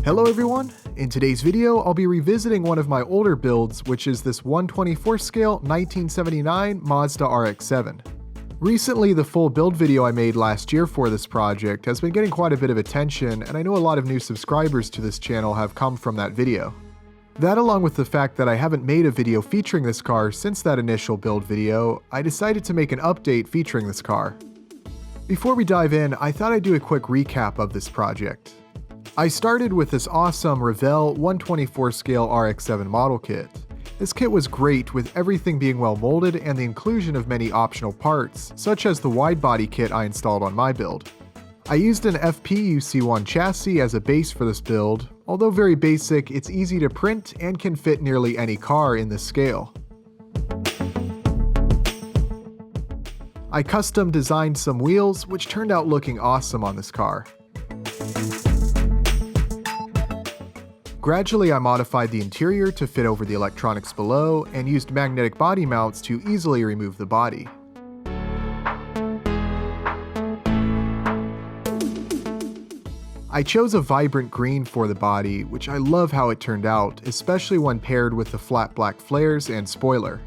Hello everyone! In today's video, I'll be revisiting one of my older builds, which is this 1/24 scale 1979 Mazda RX-7. Recently, the full build video I made last year for this project has been getting quite a bit of attention, and I know a lot of new subscribers to this channel have come from that video. That, along with the fact that I haven't made a video featuring this car since that initial build video, I decided to make an update featuring this car. Before we dive in, I thought I'd do a quick recap of this project. I started with this awesome Revell 1/24 scale RX-7 model kit. This kit was great, with everything being well molded and the inclusion of many optional parts, such as the wide body kit I installed on my build. I used an FP UC1 chassis as a base for this build. Although very basic, it's easy to print and can fit nearly any car in this scale. I custom designed some wheels, which turned out looking awesome on this car. Gradually, I modified the interior to fit over the electronics below and used magnetic body mounts to easily remove the body. I chose a vibrant green for the body, which I love how it turned out, especially when paired with the flat black flares and spoiler.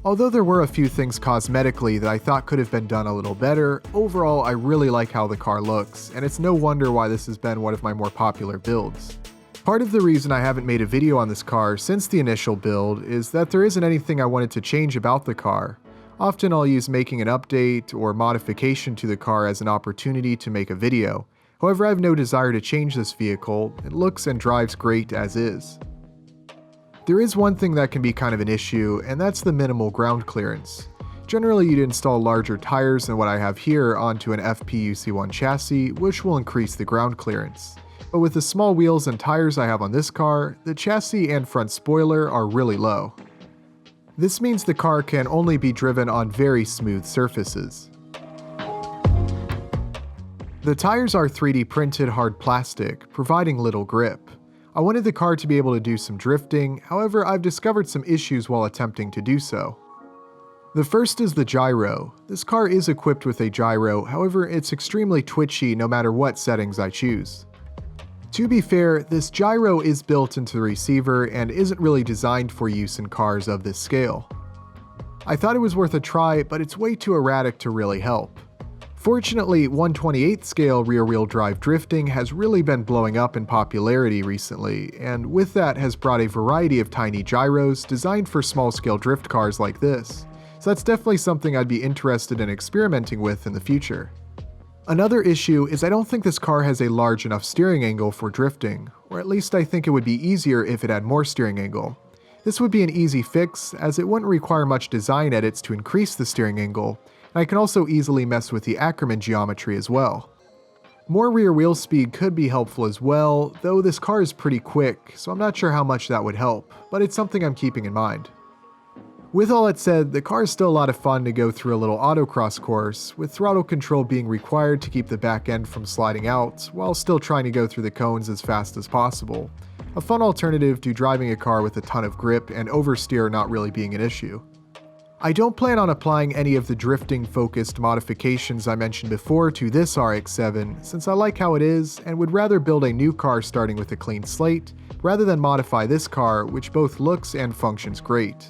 Although there were a few things cosmetically that I thought could have been done a little better, overall I really like how the car looks, and it's no wonder why this has been one of my more popular builds. Part of the reason I haven't made a video on this car since the initial build is that there isn't anything I wanted to change about the car. Often I'll use making an update or modification to the car as an opportunity to make a video. However, I have no desire to change this vehicle. It looks and drives great as is. There is one thing that can be kind of an issue, and that's the minimal ground clearance. Generally, you'd install larger tires than what I have here onto an FP UC1 chassis, which will increase the ground clearance. But with the small wheels and tires I have on this car, the chassis and front spoiler are really low. This means the car can only be driven on very smooth surfaces. The tires are 3D printed hard plastic, providing little grip. I wanted the car to be able to do some drifting, however I've discovered some issues while attempting to do so. The first is the gyro. This car is equipped with a gyro, however it's extremely twitchy no matter what settings I choose. To be fair, this gyro is built into the receiver and isn't really designed for use in cars of this scale. I thought it was worth a try, but it's way too erratic to really help. Fortunately, 1/28 scale rear-wheel drive drifting has really been blowing up in popularity recently, and with that has brought a variety of tiny gyros designed for small-scale drift cars like this, so that's definitely something I'd be interested in experimenting with in the future. Another issue is I don't think this car has a large enough steering angle for drifting, or at least I think it would be easier if it had more steering angle. This would be an easy fix, as it wouldn't require much design edits to increase the steering angle, and I can also easily mess with the Ackerman geometry as well. More rear wheel speed could be helpful as well, though this car is pretty quick, so I'm not sure how much that would help, but it's something I'm keeping in mind. With all that said, the car is still a lot of fun to go through a little autocross course, with throttle control being required to keep the back end from sliding out, while still trying to go through the cones as fast as possible. A fun alternative to driving a car with a ton of grip and oversteer not really being an issue. I don't plan on applying any of the drifting-focused modifications I mentioned before to this RX-7, since I like how it is and would rather build a new car starting with a clean slate, rather than modify this car, which both looks and functions great.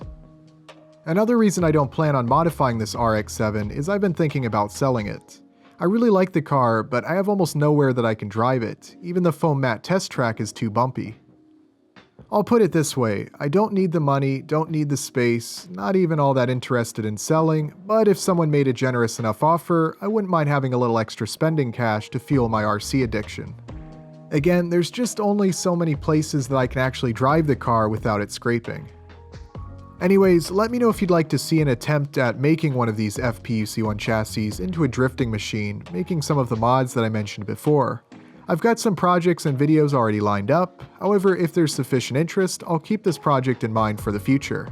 Another reason I don't plan on modifying this RX-7 is I've been thinking about selling it. I really like the car, but I have almost nowhere that I can drive it. Even the foam mat test track is too bumpy. I'll put it this way, I don't need the money, don't need the space, not even all that interested in selling, but if someone made a generous enough offer, I wouldn't mind having a little extra spending cash to fuel my RC addiction. Again, there's just only so many places that I can actually drive the car without it scraping. Anyways, let me know if you'd like to see an attempt at making one of these FP UC1 chassis into a drifting machine, making some of the mods that I mentioned before. I've got some projects and videos already lined up, however if there's sufficient interest, I'll keep this project in mind for the future.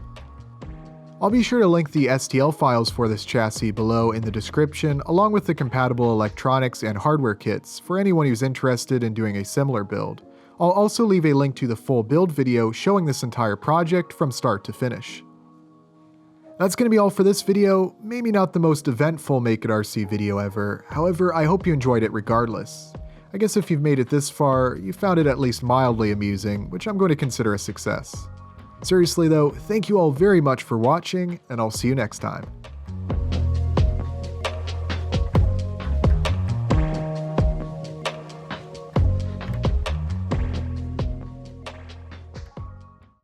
I'll be sure to link the STL files for this chassis below in the description, along with the compatible electronics and hardware kits for anyone who's interested in doing a similar build. I'll also leave a link to the full build video showing this entire project from start to finish. That's going to be all for this video. Maybe not the most eventful Make It RC video ever, however I hope you enjoyed it regardless. I guess if you've made it this far, you found it at least mildly amusing, which I'm going to consider a success. Seriously though, thank you all very much for watching, and I'll see you next time.